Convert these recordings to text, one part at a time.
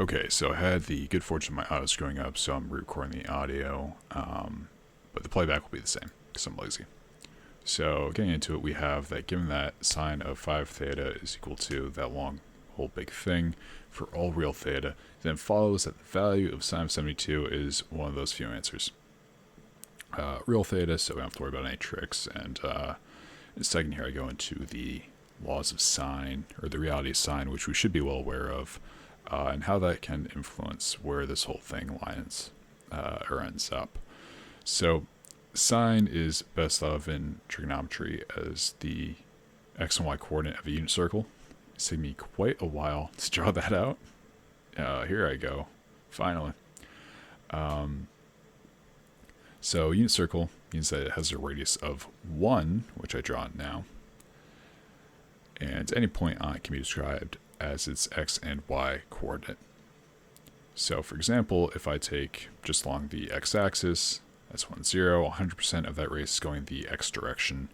Okay, so I had the good fortune my audio screwing up, so I'm recording the audio, but the playback will be the same because I'm lazy. So getting into it, we have that given that sine of 5 theta is equal to that long whole big thing for all real theta, then follows that the value of sine of 72 is one of those few answers. Real theta, so we don't have to worry about any tricks, and in a second here I go into the laws of sine, or the reality of sine, which we should be well aware of, and how that can influence where this whole thing lands or ends up. So sine is best thought of in trigonometry as the x and y coordinate of a unit circle. It's taken me quite a while to draw that out. Here I go, finally. So unit circle means that it has a radius of 1, which I draw now, and any point on it can be described as its x and y coordinate. So for example, if I take just along the x-axis, that's 1, 0, 100% of that radius is going the x direction,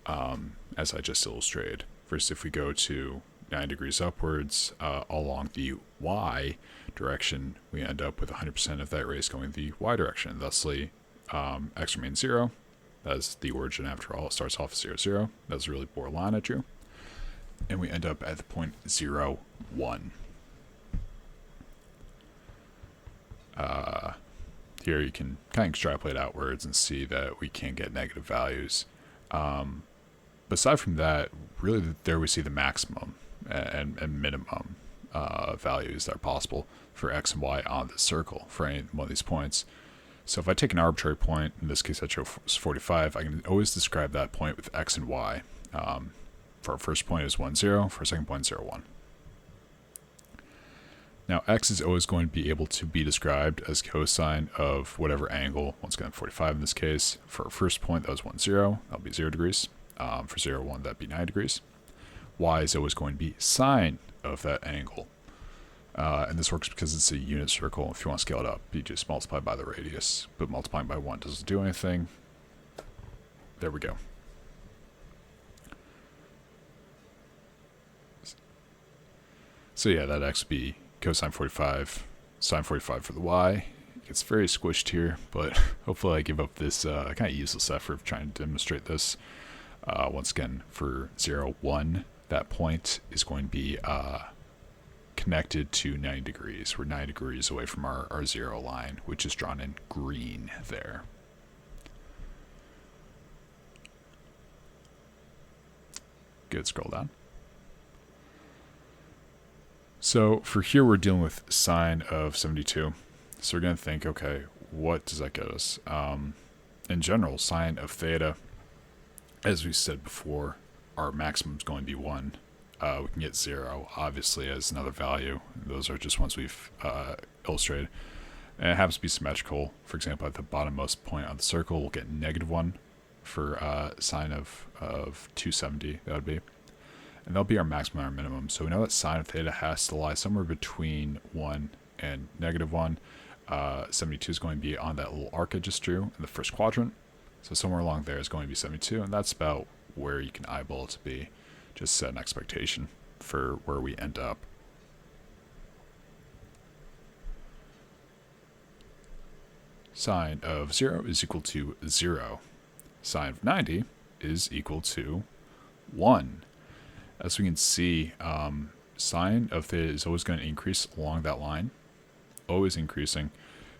as I just illustrated. First, if we go to 9 degrees upwards, along the y direction, we end up with 100% of that radius going the y direction. Thusly, x remains 0. That's the origin after all. It starts off 0, 0. That's a really poor line I drew. And we end up at the point 0, 1. Here you can kind of extrapolate outwards and see that we can get negative values. But aside from that, really there we see the maximum and minimum values that are possible for x and y on this circle for any one of these points. So if I take an arbitrary point, in this case I chose 45, I can always describe that point with x and y. For our first point is 1, 0, for our second point 0, 1. Now x is always going to be able to be described as cosine of whatever angle, once again 45 in this case. For our first point that was 1, 0, that'll be 0 degrees. For 0, 1, that'd be 9 degrees. Y is always going to be sine of that angle. And this works because it's a unit circle. If you want to scale it up, you just multiply by the radius, but multiplying by 1 doesn't do anything. There we go. So yeah, that x would be cosine 45, sine 45 for the y. It gets very squished here, but hopefully I give up this kind of useless effort of trying to demonstrate this. Once again, for 0, 1, that point is going to be connected to 90 degrees. We're 90 degrees away from our 0 line, which is drawn in green there. Good, scroll down. So for here, we're dealing with sine of 72. So we're going to think, okay, what does that get us? In general, sine of theta, as we said before, our maximum is going to be 1. We can get 0, obviously, as another value. Those are just ones we've illustrated. And it happens to be symmetrical. For example, at the bottommost point on the circle, we'll get negative 1 for sine of 270, that would be. And that'll be our maximum and our minimum. So we know that sine of theta has to lie somewhere between 1 and negative 1. 72 is going to be on that little arc I just drew in the first quadrant. So somewhere along there is going to be 72, and that's about where you can eyeball it to be. Just set an expectation for where we end up. Sine of 0 is equal to 0. Sine of 90 is equal to 1. As we can see, sine of theta is always going to increase along that line, always increasing.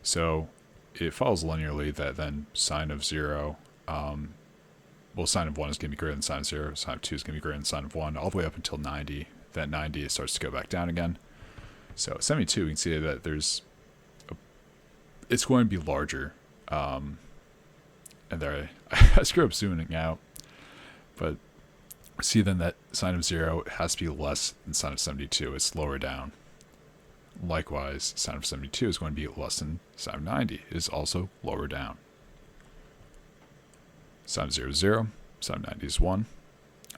So it follows linearly that then sine of 0, well, sine of 1 is going to be greater than sine of 0, sine of 2 is going to be greater than sine of 1, all the way up until 90. Then 90 it starts to go back down again. So 72, we can see that it's going to be larger. And there, I screw up zooming out, but see then that sine of 0 has to be less than sine of 72. It's lower down. Likewise, sine of 72 is going to be less than sine of 90. It is also lower down. Sine of 0 is 0. Sine of 90 is 1.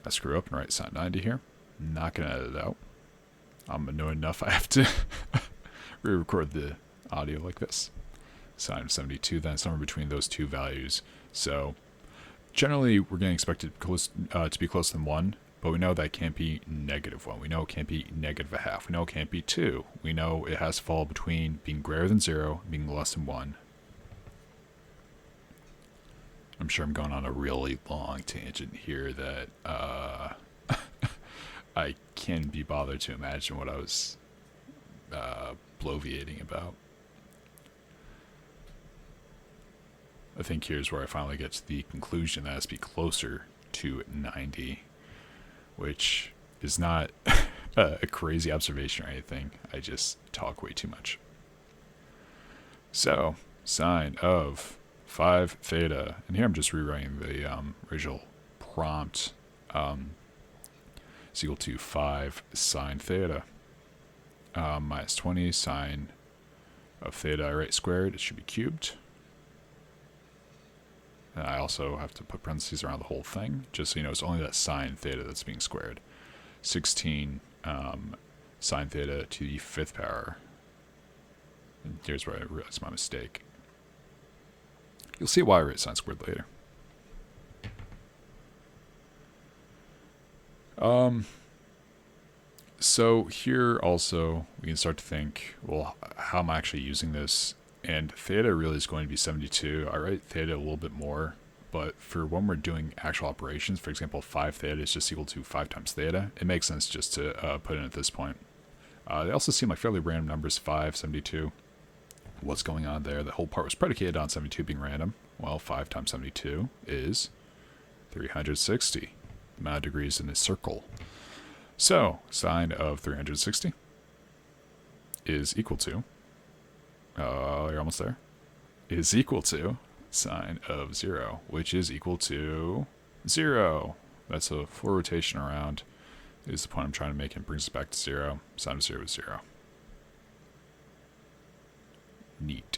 I screw up and write sine of 90 here. Not going to edit it out. I'm annoyed enough I have to re-record the audio like this. Sine of 72 then somewhere between those two values. So generally, we're going to expect it to be closer than 1 But we know that can't be -1. We know it can't be -1/2. We know it can't be 2. We know it has to fall between being greater than 0 and being less than 1. I'm sure I'm going on a really long tangent here that I can't be bothered to imagine what I was bloviating about. I think here's where I finally get to the conclusion that it has to be closer to 90, which is not a crazy observation or anything. I just talk way too much. So, sine of 5 theta, and here I'm just rewriting the original prompt, is equal to 5 sine theta minus 20 sine of theta, right, squared. It should be cubed. And I also have to put parentheses around the whole thing, just so you know it's only that sine theta that's being squared. 16 sine theta to the 5th power. And here's where I realized my mistake. You'll see why I write sine squared later. So here also we can start to think, well, how am I actually using this? And theta really is going to be 72. I write theta a little bit more, but for when we're doing actual operations, for example, 5 theta is just equal to 5 times theta. It makes sense just to put in at this point. They also seem like fairly random numbers, 5, 72. What's going on there? The whole part was predicated on 72 being random. Well, 5 times 72 is 360. The amount of degrees in a circle. So, sine of 360 is equal to, you're almost there, is equal to sine of 0, which is equal to 0. That's a full rotation around, is the point I'm trying to make, and brings us back to 0. Sine of 0 is 0. Neat.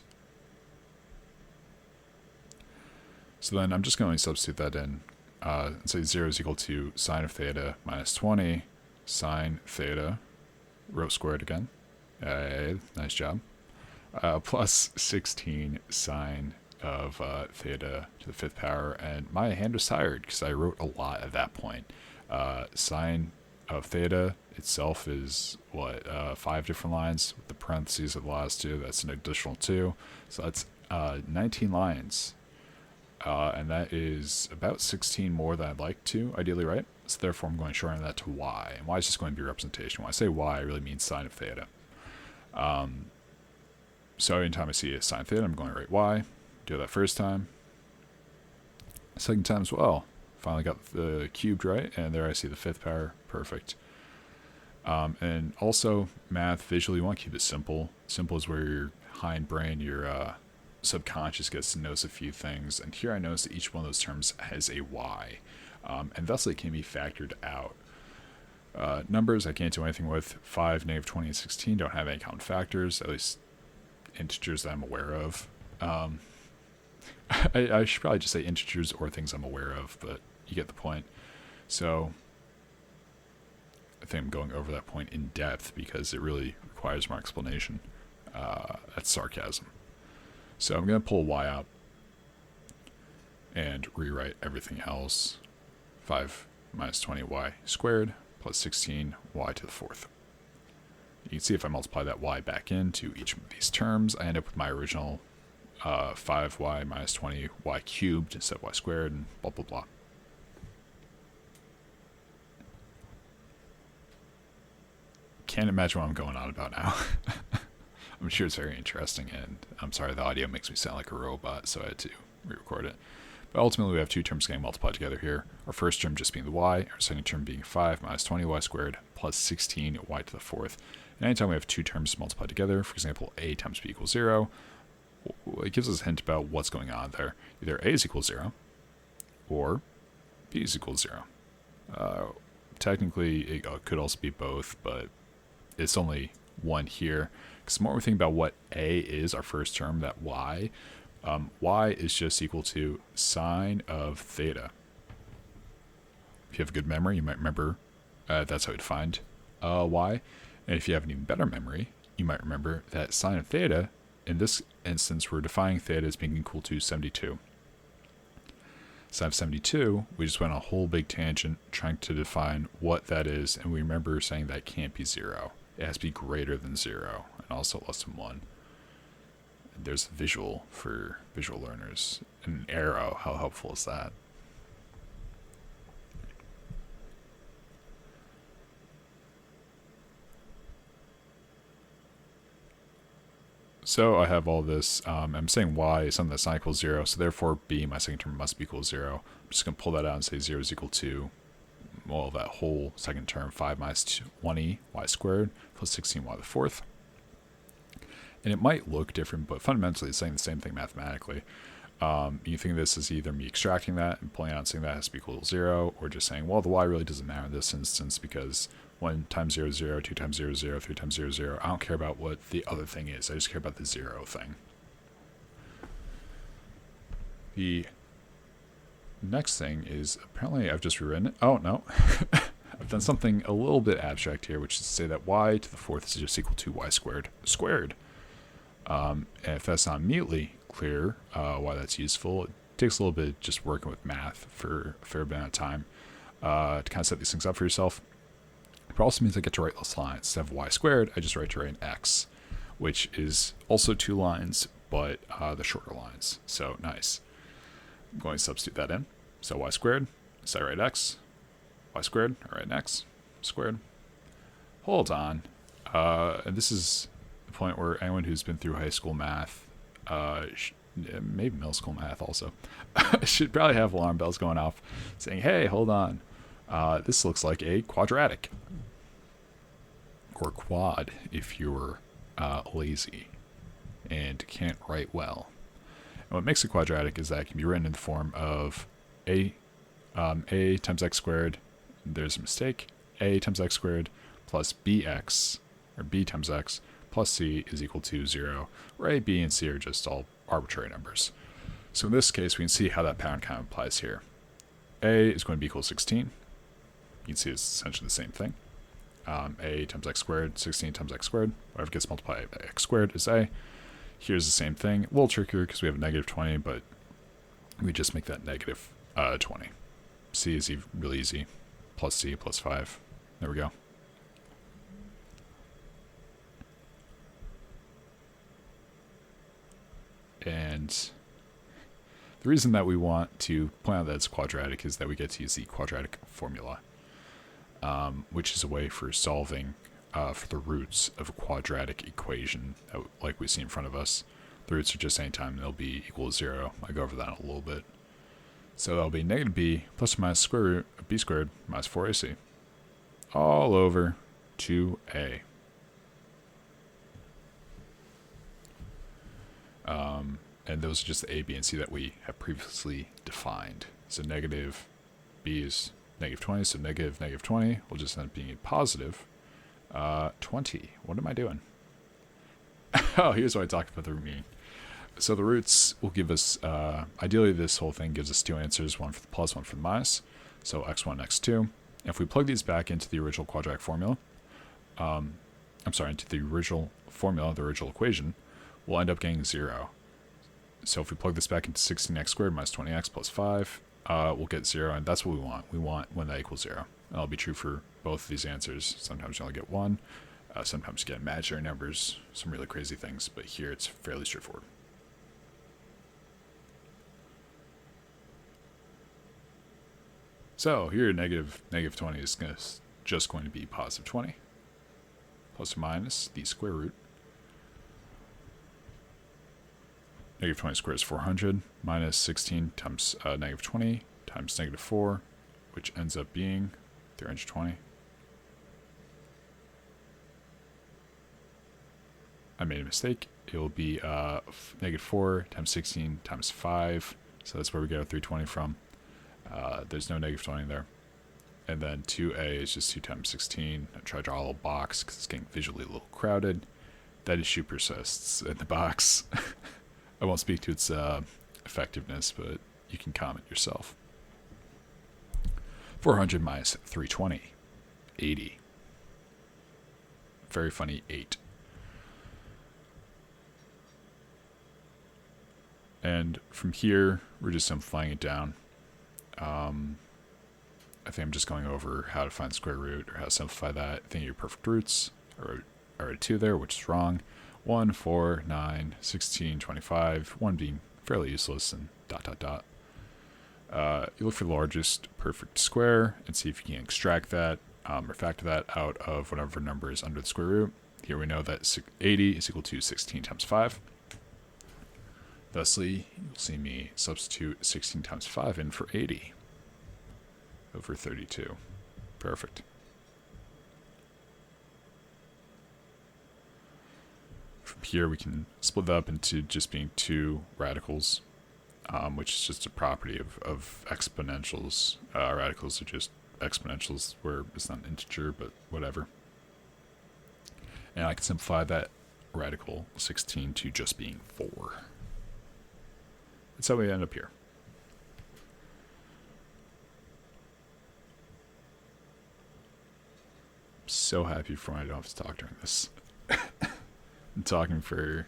So then I'm just going to substitute that in and say 0 is equal to sine of theta minus 20 sine theta, rho squared again. Nice job. Plus 16 sine of theta to the 5th power. And my hand was tired because I wrote a lot at that point. Sine of theta itself is, 5 different lines with the parentheses of the last 2. That's an additional 2. So that's 19 lines. And that is about 16 more than I'd like to, ideally, right? So therefore, I'm going to shorten that to y. And y is just going to be representation. When I say y, I really mean sine of theta. So anytime I see a sine theta, I'm going to write y. Do that first time. Second time as well. Finally got the cubed right, and there I see the 5th power. Perfect. And also, math, visually, you want to keep it simple. Simple is where your hindbrain, your subconscious gets to notice a few things. And here I notice that each one of those terms has a y. And thus it can be factored out. Numbers I can't do anything with. 5, -20, and 16 don't have any common factors, at least integers that I'm aware of. I should probably just say integers or things I'm aware of, but you get the point. So I think I'm going over that point in depth because it really requires more explanation. That's sarcasm. So I'm going to pull y out and rewrite everything else. 5 minus 20y squared plus 16y to the 4th. You can see if I multiply that y back into each of these terms, I end up with my original 5y minus 20y cubed instead of y squared, and blah, blah, blah. Can't imagine what I'm going on about now. I'm sure it's very interesting, and I'm sorry the audio makes me sound like a robot, so I had to re-record it. But ultimately, we have two terms getting multiplied together here. Our first term just being the y, our second term being 5 minus 20y squared plus 16y to the 4th. And anytime we have two terms multiplied together, for example, a times b equals 0, it gives us a hint about what's going on there. Either a is equal to 0, or b is equal to 0. Technically, it could also be both, but it's only one here. Because the more we think about what a is, our first term, that y, y is just equal to sine of theta. If you have a good memory, you might remember that's how we defined y. And if you have an even better memory, you might remember that sine of theta, in this instance, we're defining theta as being equal to 72. sin72, we just went on a whole big tangent trying to define what that is, and we remember saying that can't be 0. It has to be greater than 0, and also less than 1. And there's a visual for visual learners. An arrow, how helpful is that? So I have all this, I'm saying y is something that's not equal to 0, so therefore b, my second term, must be equal to 0. I'm just going to pull that out and say 0 is equal to, well, that whole second term, 5 minus 20 y squared plus 16 y to the fourth. And it might look different, but fundamentally it's saying the same thing mathematically. You think of this as either me extracting that and pulling out and saying that has to be equal to 0, or just saying, well, the y really doesn't matter in this instance because 1 times 0 is 0, 2 times 0 is 0, 3 times 0 is 0. I don't care about what the other thing is. I just care about the 0 thing. The next thing is, apparently I've just rewritten it. Oh, no. I've done something a little bit abstract here, which is to say that y to the fourth is just equal to y squared. And if that's not immediately clear why that's useful, it takes a little bit just working with math for a fair amount of time to kind of set these things up for yourself. It also means I get to write less lines. Instead of y squared, I just write to write an x, which is also 2 lines, but the shorter lines. So nice. I'm going to substitute that in. So y squared, so I write x. Y squared, I write an x squared. Hold on. And this is the point where anyone who's been through high school math, maybe middle school math also, should probably have alarm bells going off saying, hey, hold on. This looks like a quadratic. Or quad if you're lazy and can't write well. And what makes a quadratic is that it can be written in the form of a times x squared, there's a mistake, a times x squared plus bx, or b times x, plus c is equal to 0, where a, b, and c are just all arbitrary numbers. So in this case, we can see how that pattern kind of applies here. A is going to be equal to 16. You can see it's essentially the same thing. A times x squared, 16 times x squared, whatever gets multiplied by x squared is a. Here's the same thing, a little trickier because we have a negative 20, but we just make that negative 20. C is really easy, plus c plus 5. There we go. And the reason that we want to point out that it's quadratic is that we get to use the quadratic formula, which is a way for solving for the roots of a quadratic equation, like we see in front of us. The roots are just any time they'll be equal to 0. I'll go over that in a little bit. So that'll be negative b plus or minus square root of b squared minus 4ac all over 2a. And those are just the a, b, and c that we have previously defined. So negative b is negative 20, so negative 20 will just end up being a positive 20. What am I doing? Oh, here's what I talked about the root mean. So the roots will give us, ideally this whole thing gives us 2 answers, one for the plus, one for the minus. So x1, x2. If we plug these back into the original quadratic formula, into the original formula, the original equation, we'll end up getting 0. So if we plug this back into 16x squared minus 20x plus 5, we'll get 0, and that's what we want. We want when that equals 0. And that'll be true for both of these answers. Sometimes you only get 1. Sometimes you get imaginary numbers, some really crazy things, but here it's fairly straightforward. So here negative 20 is just going to be positive 20, plus or minus the square root. Negative 20 squared is 400, minus 16 times negative 20 times negative 4, which ends up being 320. I made a mistake. It will be negative 4 times 16 times 5, so that's where we get our 320 from. There's no negative 20 there. And then 2a is just 2 times 16. I try to draw a little box because it's getting visually a little crowded. That issue persists in the box. I won't speak to its effectiveness, but you can comment yourself. 400 minus 320, 80. Very funny 8. And from here, we're just simplifying it down. I think I'm just going over how to find the square root or how to simplify that. I think your perfect roots are 2 there, which is wrong. 1, 4, 9, 16, 25, 1 being fairly useless, and dot, dot, dot. You look for the largest perfect square and see if you can extract that or factor that out of whatever number is under the square root. Here we know that 80 is equal to 16 times 5. Thusly, you'll see me substitute 16 times 5 in for 80 over 32. Perfect. From here, we can split that up into just being 2 radicals, which is just a property of exponentials. Radicals are just exponentials where it's not an integer, but whatever. And I can simplify that radical 16 to just being 4. That's how we end up here. I'm so happy for when I don't have to talk during this. I'm talking for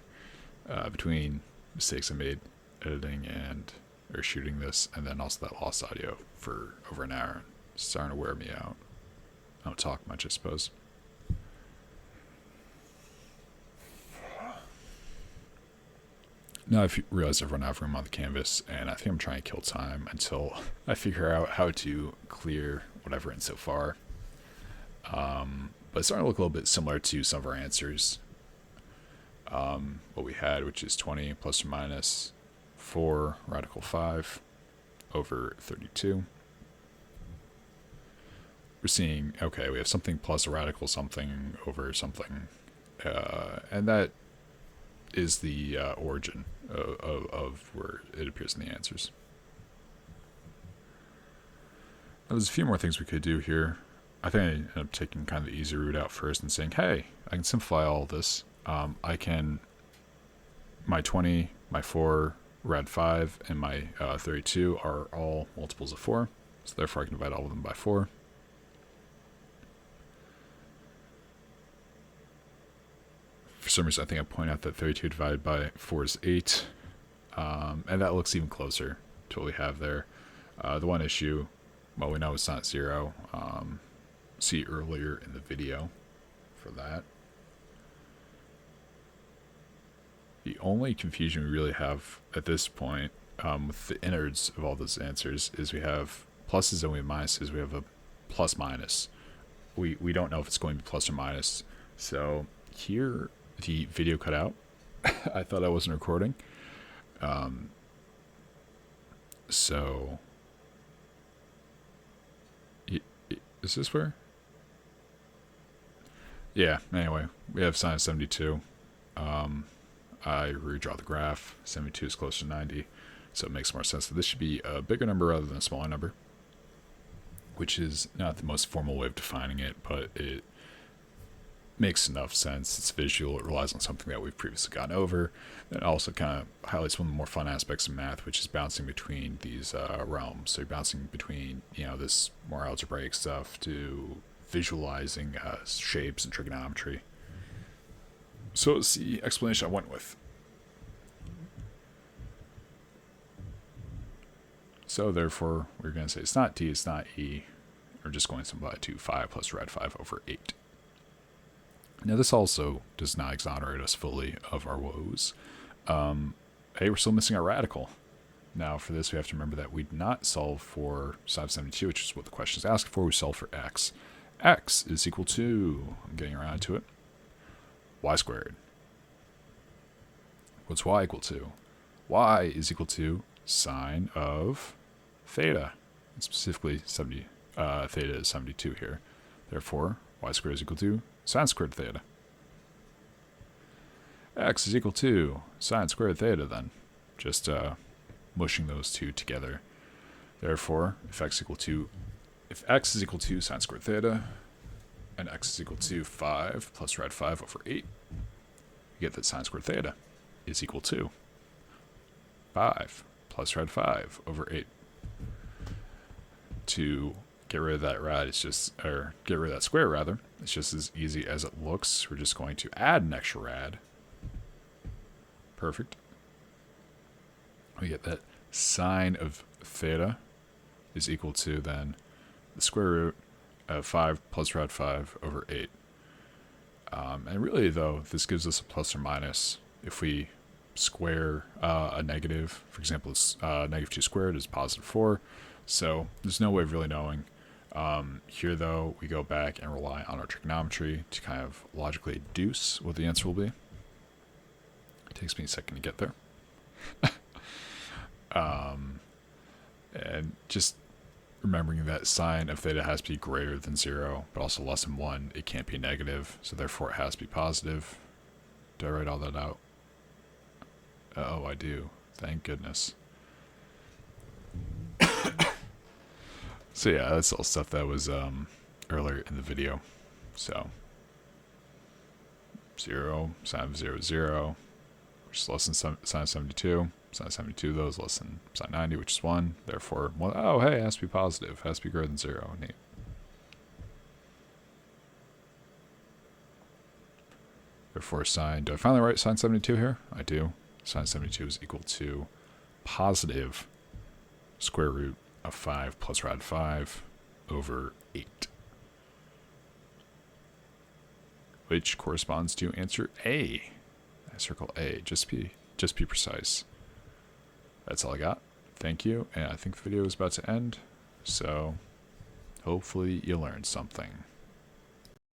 between mistakes I made editing or shooting this, and then also that lost audio for over an hour. It's starting to wear me out. I don't talk much, I suppose. Now I've realized I've run out of room on the canvas, and I think I'm trying to kill time until I figure out how to clear whatever in so far. But it's starting to look a little bit similar to some of our answers. What we had, which is 20 plus or minus 4 radical 5 over 32. We're seeing, okay, we have something plus a radical something over something, and that is the origin of where it appears in the answers. Now, there's a few more things we could do here. I think I ended up taking kind of the easy route out first and saying, hey, I can simplify all this. My 20, my 4, rad 5, and my 32 are all multiples of 4. So therefore I can divide all of them by 4. For some reason, I think I point out that 32 divided by 4 is 8. And that looks even closer to what we have there. The one issue, well, we know it's not 0. See earlier in the video for that. The only confusion we really have at this point with the innards of all those answers is we have pluses and we have minuses. We have a plus minus. We don't know if it's going to be plus or minus. So here the video cut out. I thought I wasn't recording. So is this where? Yeah, anyway, we have sin72. I redraw the graph. 72 is closer to 90, so it makes more sense that this should be a bigger number rather than a smaller number, which is not the most formal way of defining it, but it makes enough sense. It's visual. It relies on something that we've previously gone over. It also kind of highlights one of the more fun aspects of math, which is bouncing between these realms. So you're bouncing between, this more algebraic stuff to visualizing shapes and trigonometry. So it's the explanation I went with. So therefore, we're going to say it's not t, it's not e. We're just going to simplify to 5 plus rad 5 over 8. Now this also does not exonerate us fully of our woes. Hey, we're still missing our radical. Now for this, we have to remember that we did not solve for sin72, which is what the question is asking for. We solved for x. X is equal to, I'm getting around to it, y squared. What's y equal to? Y is equal to sine of theta. And specifically, theta is 72 here. Therefore, y squared is equal to sine squared theta. X is equal to sine squared theta then. Just mushing those two together. Therefore, if x is equal to sine squared theta, and x is equal to 5 plus rad 5 over 8, you get that sine squared theta is equal to 5 plus rad 5 over 8. To get rid of that rad, get rid of that square rather, it's just as easy as it looks. We're just going to add an extra rad. Perfect. We get that sine of theta is equal to then the square root of 5 plus rad 5 over 8. And really, though, this gives us a plus or minus. If we square a negative, for example, negative 2 squared is positive 4. So there's no way of really knowing. Here, though, we go back and rely on our trigonometry to kind of logically deduce what the answer will be. It takes me a second to get there. And just remembering that sine of theta has to be greater than 0, but also less than 1. It can't be negative, so therefore it has to be positive. Do I write all that out? Oh, I do. Thank goodness. So yeah, that's all stuff that was earlier in the video. So 0, sine of 0 is 0, which is less than sine of 72. Sine of 72, though, is less than sine 90, which is 1. Therefore, well, oh, hey, it has to be positive. It has to be greater than 0. Neat. Therefore, sine, do I finally write sine 72 here? I do. Sine 72 is equal to positive square root of 5 plus rad 5 over 8. Which corresponds to answer A. I circle A. Just be precise. That's all I got. Thank you. And I think the video is about to end. So hopefully you learned something.